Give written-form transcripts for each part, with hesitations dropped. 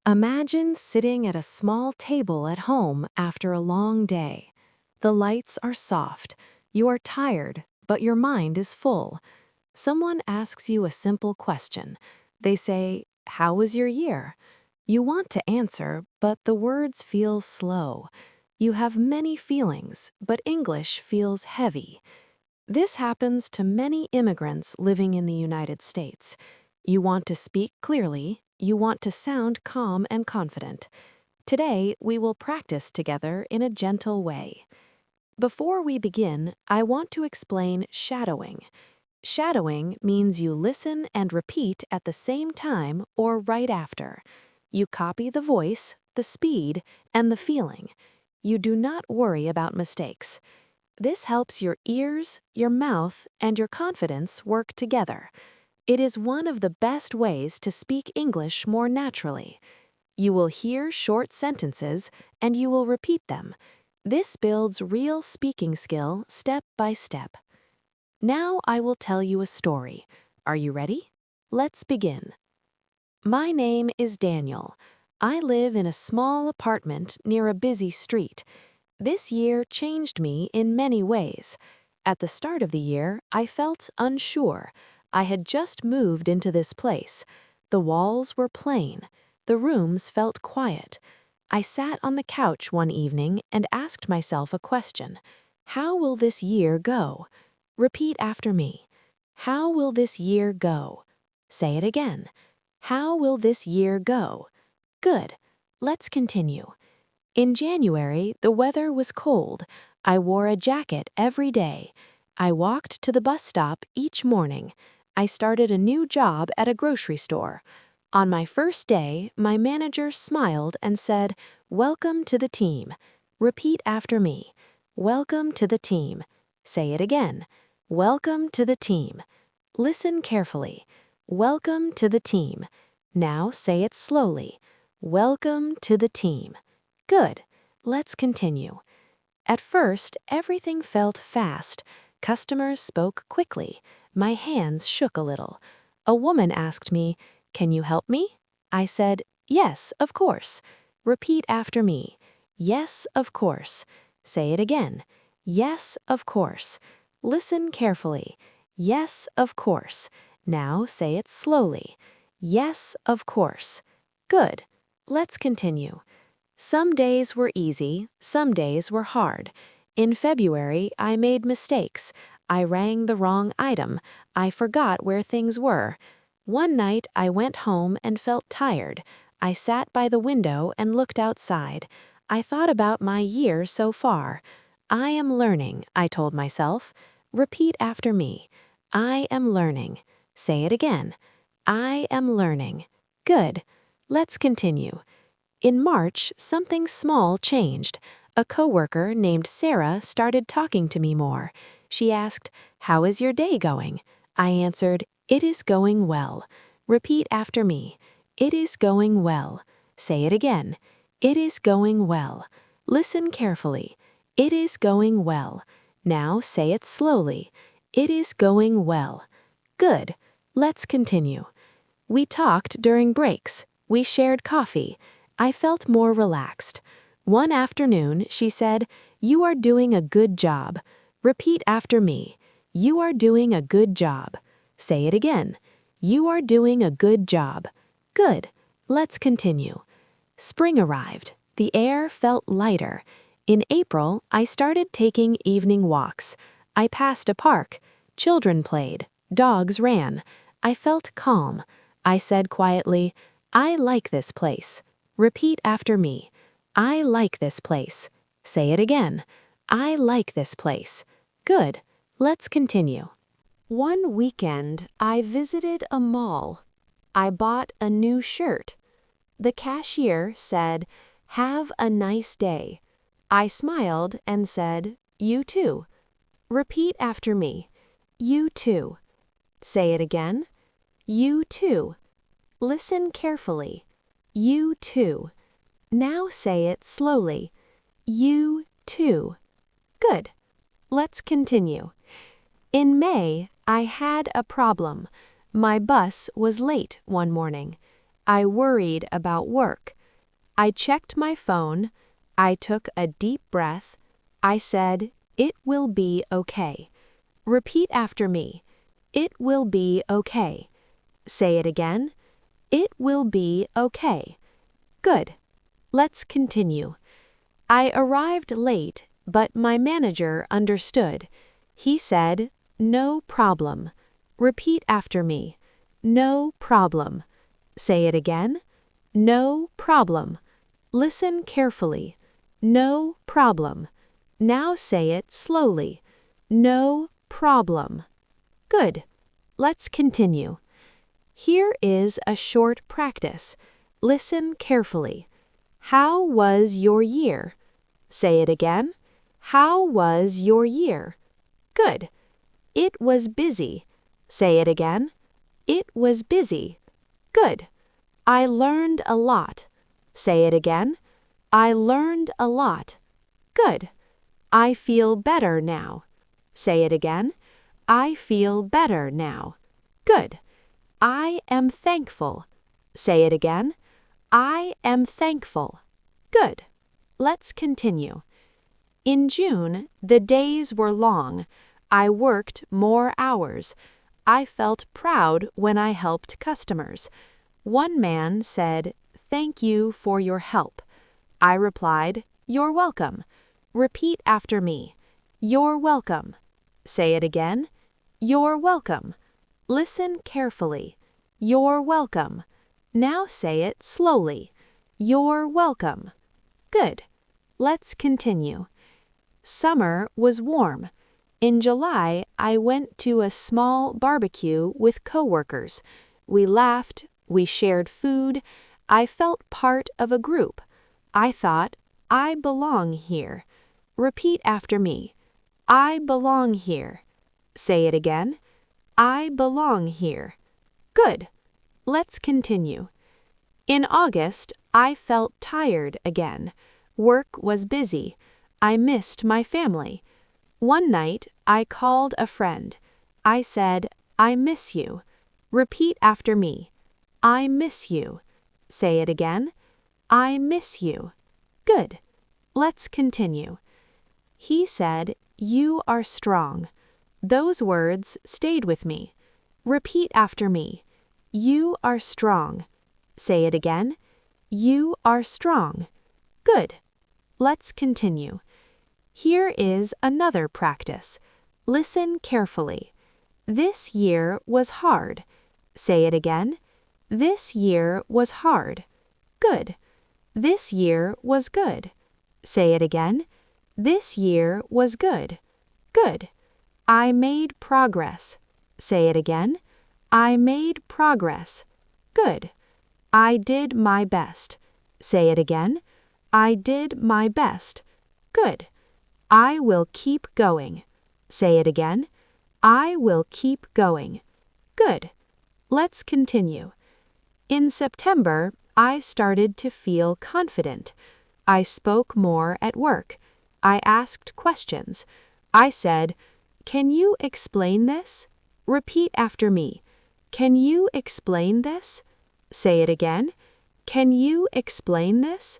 Imagine sitting at a small table at home after a long day. The lights are soft. You are tired, but your mind is full. Someone asks you a simple question. They say, "How was your year?" You want to answer, but the words feel slow. You have many feelings, but English feels heavy. This happens to many immigrants living in the United States. You want to speak clearly, you want to sound calm and confident. Today, we will practice together in a gentle way. Before we begin, I want to explain shadowing. Shadowing means you listen and repeat at the same time or right after. You copy the voice, the speed, and the feeling. You do not worry about mistakes. This helps your ears, your mouth, and your confidence work together. It is one of the best ways to speak English more naturally. You will hear short sentences and you will repeat them. This builds real speaking skill step by step. Now I will tell you a story. Are you ready? Let's begin. My name is Daniel. I live in a small apartment near a busy street. This year changed me in many ways. At the start of the year, I felt unsure. I had just moved into this place. The walls were plain. The rooms felt quiet. I sat on the couch one evening and asked myself a question. How will this year go? Repeat after me. How will this year go? Say it again. How will this year go? Good. Let's continue. In January, the weather was cold. I wore a jacket every day. I walked to the bus stop each morning. I started a new job at a grocery store. On my first day, my manager smiled and said, "Welcome to the team." Repeat after me. Welcome to the team. Say it again. Welcome to the team. Listen carefully. Welcome to the team. Now say it slowly. Welcome to the team. Good. Let's continue. At first, everything felt fast. Customers spoke quickly. My hands shook a little. A woman asked me, "Can you help me?" I said, "Yes, of course." Repeat after me. Yes, of course. Say it again. Yes, of course. Listen carefully. Yes, of course. Now say it slowly. Yes, of course. Good. Let's continue. Some days were easy, some days were hard. In February, I made mistakes. I rang the wrong item. I forgot where things were. One night, I went home and felt tired. I sat by the window and looked outside. I thought about my year so far. I am learning, I told myself. Repeat after me. I am learning. Say it again. I am learning. Good. Let's continue. In March, something small changed. A coworker named Sarah started talking to me more. She asked, "How is your day going?" I answered, "It is going well." Repeat after me. It is going well. Say it again. It is going well. Listen carefully. It is going well. Now say it slowly. It is going well. Good. Let's continue. We talked during breaks. We shared coffee. I felt more relaxed. One afternoon, she said, "You are doing a good job." Repeat after me. You are doing a good job. Say it again. You are doing a good job. Good. Let's continue. Spring arrived. The air felt lighter. In April, I started taking evening walks. I passed a park. Children played. Dogs ran. I felt calm. I said quietly, "I like this place." Repeat after me. I like this place. Say it again. I like this place. Good. Let's continue. One weekend, I visited a mall. I bought a new shirt. The cashier said, "Have a nice day." I smiled and said, "You too." Repeat after me. You too. Say it again. You too. Listen carefully. You too. Now say it slowly. You too. Good. Let's continue. In May, I had a problem. My bus was late one morning. I worried about work. I checked my phone. I took a deep breath. I said, "It will be okay." Repeat after me. It will be okay. Say it again. It will be okay. Good. Let's continue. I arrived late, but my manager understood. He said, "No problem." Repeat after me. No problem. Say it again. No problem. Listen carefully. No problem. Now say it slowly. No problem. Good. Let's continue. Here is a short practice. Listen carefully. How was your year? Say it again. How was your year? Good. It was busy. Say it again. It was busy. Good. I learned a lot. Say it again. I learned a lot. Good. I feel better now. Say it again. I feel better now. Good. I am thankful. Say it again. I am thankful. Good. Let's continue. In June, the days were long. I worked more hours. I felt proud when I helped customers. One man said, "Thank you for your help." I replied, "You're welcome." Repeat after me. You're welcome. Say it again. You're welcome. Listen carefully. You're welcome. Now say it slowly. You're welcome. Good. Let's continue. Summer was warm. In July, I went to a small barbecue with coworkers. We laughed, we shared food. I felt part of a group. I thought, I belong here. Repeat after me. I belong here. Say it again. I belong here. Good. Let's continue. In August, I felt tired again. Work was busy. I missed my family. One night, I called a friend. I said, "I miss you." Repeat after me. I miss you. Say it again. I miss you. Good. Let's continue. He said, "You are strong." Those words stayed with me. Repeat after me. You are strong. Say it again. You are strong. Good. Let's continue. Here is another practice. Listen carefully. This year was hard. Say it again. This year was hard. Good. This year was good. Say it again. This year was good. Good. I made progress. Say it again. I made progress. Good. I did my best. Say it again. I did my best. Good. I will keep going. Say it again. I will keep going. Good. Let's continue. In September, I started to feel confident. I spoke more at work. I asked questions. I said, "Can you explain this?" Repeat after me. Can you explain this? Say it again. Can you explain this?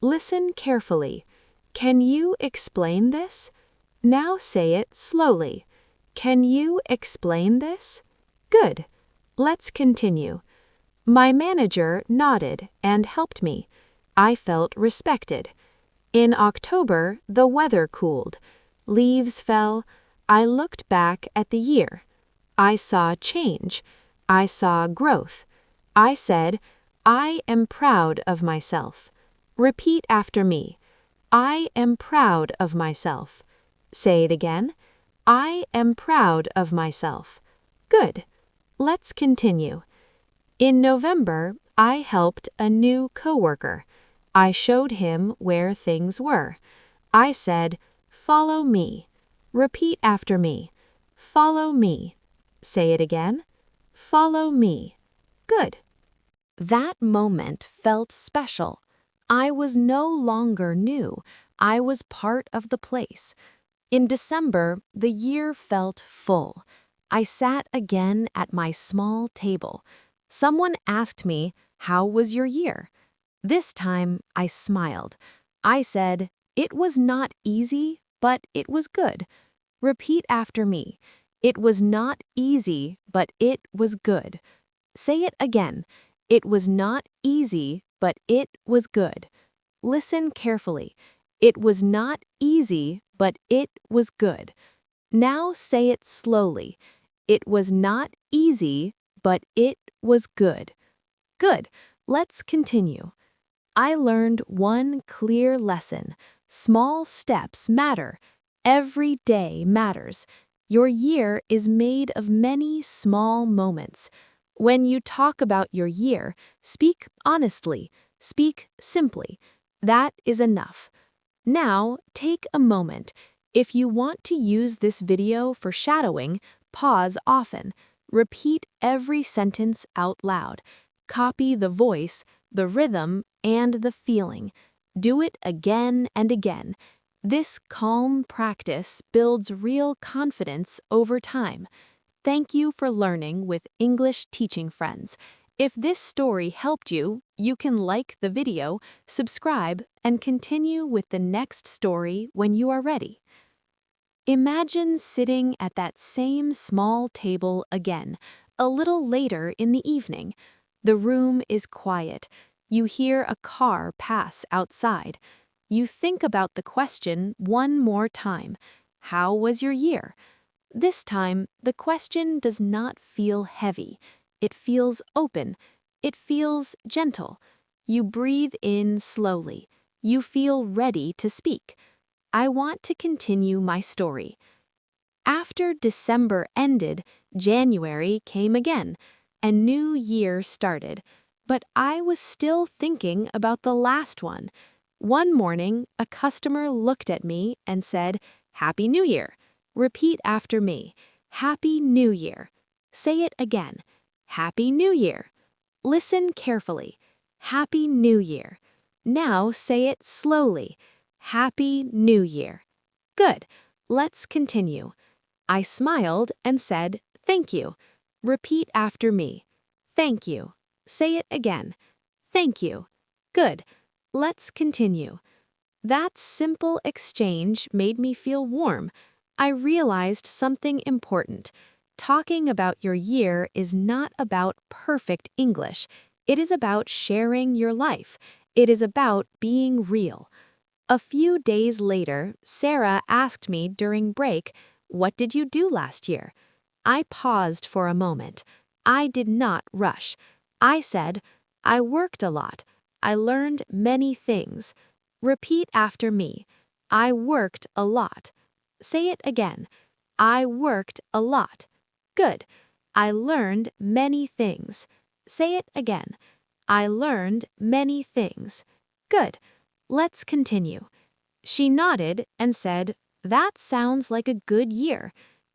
Listen carefully. Can you explain this? Now say it slowly. Can you explain this? Good. Let's continue. My manager nodded and helped me. I felt respected. In October, the weather cooled. Leaves fell. I looked back at the year. I saw change. I saw growth. I said, "I am proud of myself." Repeat after me. I am proud of myself. Say it again. I am proud of myself. Good. Let's continue. In November, I helped a new coworker. I showed him where things were. I said, "Follow me." Repeat after me. Follow me. Say it again. Follow me. Good. That moment felt special. I was no longer new. I was part of the place. In December, the year felt full. I sat again at my small table. Someone asked me, How was your year? This time, I smiled. I said, "It was not easy, but it was good." Repeat after me. It was not easy, but it was good. Say it again. It was not easy, but it was good. Listen carefully. It was not easy, but it was good. Now say it slowly. It was not easy, but it was good. Good. Let's continue. I learned one clear lesson. Small steps matter. Every day matters. Your year is made of many small moments. When you talk about your year, speak honestly, speak simply. That is enough. Now, take a moment. If you want to use this video for shadowing, pause often. Repeat every sentence out loud. Copy the voice, the rhythm, and the feeling. Do it again and again. This calm practice builds real confidence over time. Thank you for learning with English Teaching Friends. If this story helped you, you can like the video, subscribe, and continue with the next story when you are ready. Imagine sitting at that same small table again, a little later in the evening. The room is quiet. You hear a car pass outside. You think about the question one more time. How was your year? This time, the question does not feel heavy. It feels open. It feels gentle. You breathe in slowly. You feel ready to speak. I want to continue my story. After December ended, January came again. A new year started. But I was still thinking about the last one. One morning, a customer looked at me and said, "Happy New Year." Repeat after me. Happy New Year. Say it again. Happy New Year. Listen carefully. Happy New Year. Now say it slowly. Happy New Year. Good. Let's continue. I smiled and said, "Thank you." Repeat after me. Thank you. Say it again. Thank you. Good. Let's continue. That simple exchange made me feel warm. I realized something important. Talking about your year is not about perfect English. It is about sharing your life. It is about being real. A few days later, Sarah asked me during break, "What did you do last year?" I paused for a moment. I did not rush. I said, "I worked a lot. I learned many things." Repeat after me. I worked a lot. Say it again. I worked a lot. Good. I learned many things. Say it again. I learned many things. Good. Let's continue. She nodded and said, "That sounds like a good year."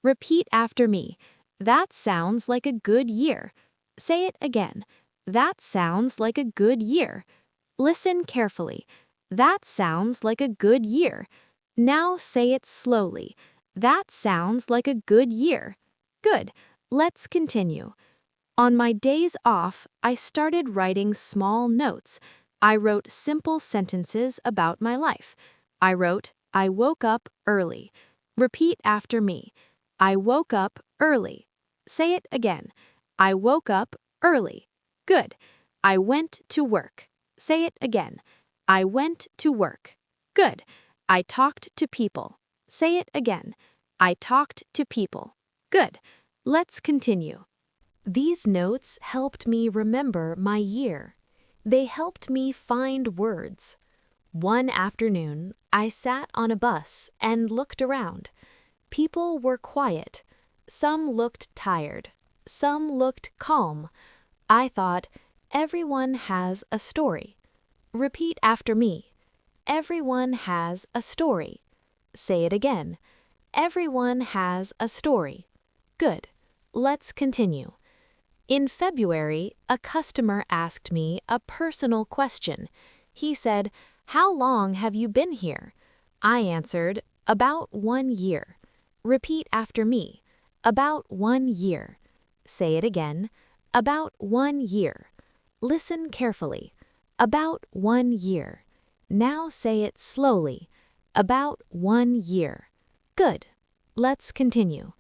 Repeat after me. That sounds like a good year. Say it again. That sounds like a good year. Listen carefully. That sounds like a good year. Now say it slowly. That sounds like a good year. Good. Let's continue. On my days off, I started writing small notes. I wrote simple sentences about my life. I wrote, "I woke up early." Repeat after me. I woke up early. Say it again. I woke up early. Good. I went to work. Say it again. I went to work. Good. I talked to people. Say it again. I talked to people. Good. Let's continue. These notes helped me remember my year. They helped me find words. One afternoon, I sat on a bus and looked around. People were quiet. Some looked tired. Some looked calm. I thought, everyone has a story. Repeat after me. Everyone has a story. Say it again. Everyone has a story. Good. Let's continue. In February, a customer asked me a personal question. He said, "How long have you been here?" I answered, "About 1 year." Repeat after me. About 1 year. Say it again. About 1 year. Listen carefully. About 1 year. Now say it slowly. About 1 year. Good. Let's continue.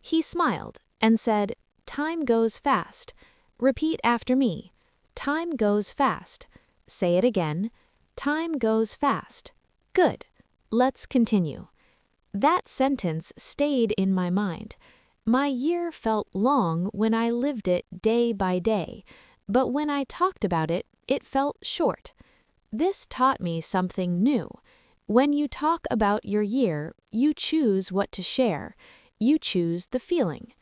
He smiled and said, "Time goes fast." Repeat after me. Time goes fast. Say it again. Time goes fast. Good. Let's continue. That sentence stayed in my mind. My year felt long when I lived it day by day, but when I talked about it, it felt short. This taught me something new. When you talk about your year, you choose what to share. You choose the feeling.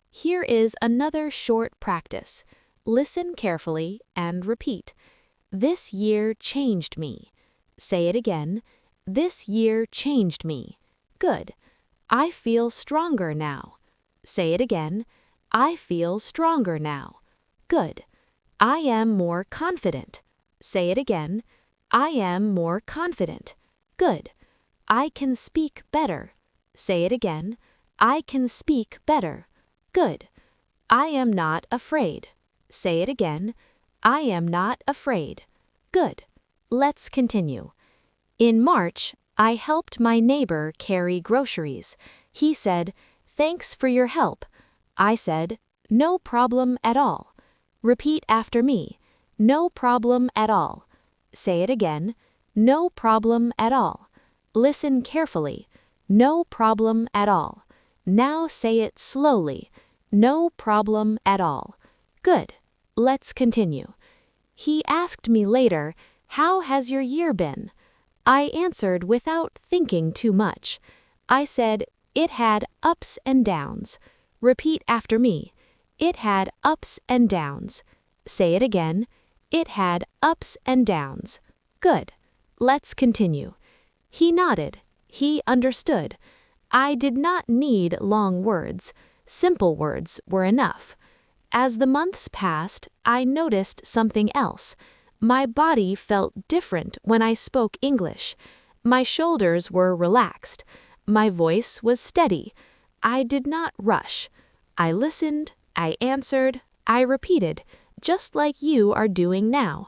Here is another short practice. Listen carefully and repeat. This year changed me. Say it again. This year changed me. Good. I feel stronger now. Say it again. I feel stronger now. Good. I am more confident. Say it again. I am more confident. Good. I can speak better. Say it again. I can speak better. Good. I am not afraid. Say it again. I am not afraid. Good. Let's continue. In March, I helped my neighbor carry groceries. He said, "Thanks for your help." I said, "No problem at all." Repeat after me. No problem at all. Say it again. No problem at all. Listen carefully. No problem at all. Now say it slowly. No problem at all. Good. Let's continue. He asked me later, "How has your year been?" I answered without thinking too much. I said, "It had ups and downs." Repeat after me. It had ups and downs. Say it again. It had ups and downs. Good. Let's continue. He nodded. He understood. I did not need long words. Simple words were enough. As the months passed, I noticed something else. My body felt different when I spoke English. My shoulders were relaxed. My voice was steady. I did not rush. I listened, I answered, I repeated, just like you are doing now.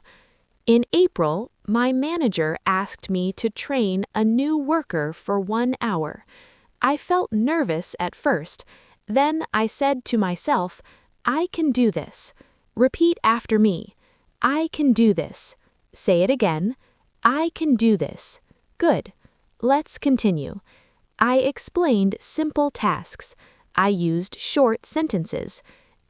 In April, my manager asked me to train a new worker for 1 hour. I felt nervous at first. Then I said to myself, "I can do this." Repeat after me. I can do this. Say it again. I can do this. Good. Let's continue. I explained simple tasks. I used short sentences.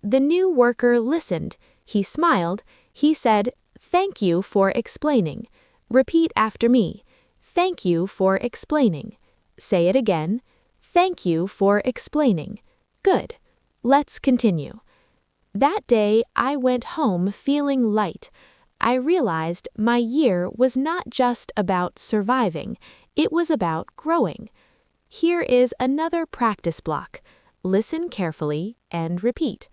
The new worker listened. He smiled. He said, "Thank you for explaining." Repeat after me. Thank you for explaining. Say it again. Thank you for explaining. Good. Let's continue. That day, I went home feeling light. I realized my year was not just about surviving, it was about growing. Here is another practice block. Listen carefully and repeat.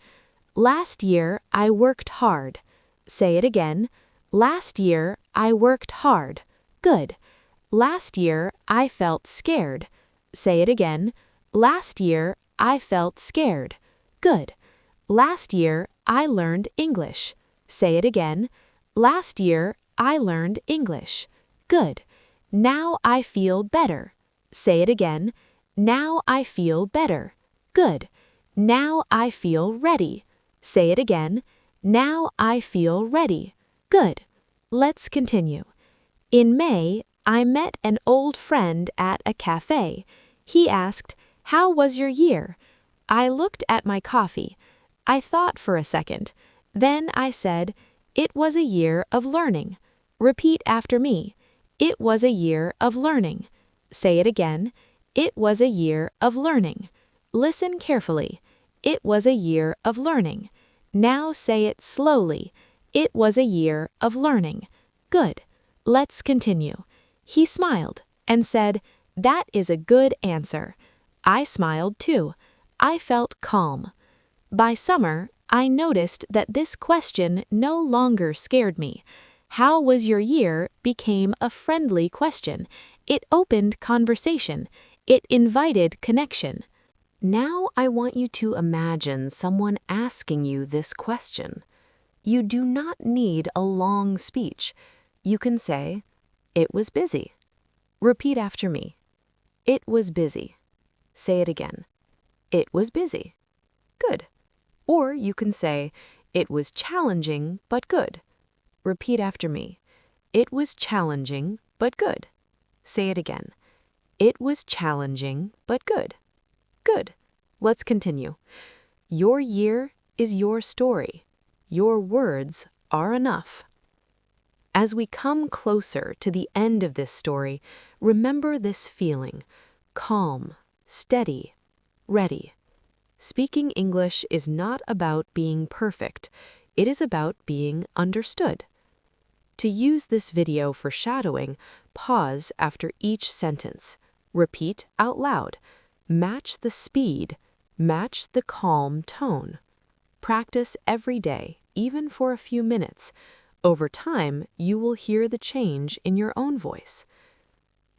Last year, I worked hard. Say it again. Last year, I worked hard. Good. Last year, I felt scared. Say it again. Last year, I felt scared. Good. Last year, I learned English. Say it again. Last year, I learned English. Good. Now I feel better. Say it again. Now I feel better. Good. Now I feel ready. Say it again. Now I feel ready. Good. Let's continue. In May, I met an old friend at a cafe. He asked, "How was your year?" I looked at my coffee. I thought for a second. Then I said, "It was a year of learning." Repeat after me. It was a year of learning. Say it again. It was a year of learning. Listen carefully. It was a year of learning. Now say it slowly. It was a year of learning. Good. Let's continue. He smiled and said, "That is a good answer." I smiled too. I felt calm. By summer, I noticed that this question no longer scared me. How was your year became a friendly question. It opened conversation. It invited connection. Now I want you to imagine someone asking you this question. You do not need a long speech. You can say, "It was busy." Repeat after me. It was busy. Say it again. It was busy. Good. Or you can say, "It was challenging but good." Repeat after me. It was challenging but good. Say it again. It was challenging but good. Good. Let's continue. Your year is your story. Your words are enough. As we come closer to the end of this story, remember this feeling: calm, steady, ready. Speaking English is not about being perfect. It is about being understood. To use this video for shadowing, pause after each sentence. Repeat out loud. Match the speed. Match the calm tone. Practice every day, even for a few minutes. Over time, you will hear the change in your own voice.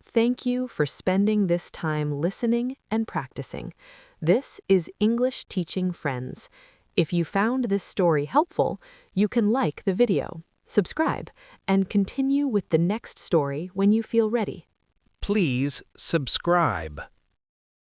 Thank you for spending this time listening and practicing. This is English Teaching Friends. If you found this story helpful, you can like the video, subscribe, and continue with the next story when you feel ready. Please subscribe.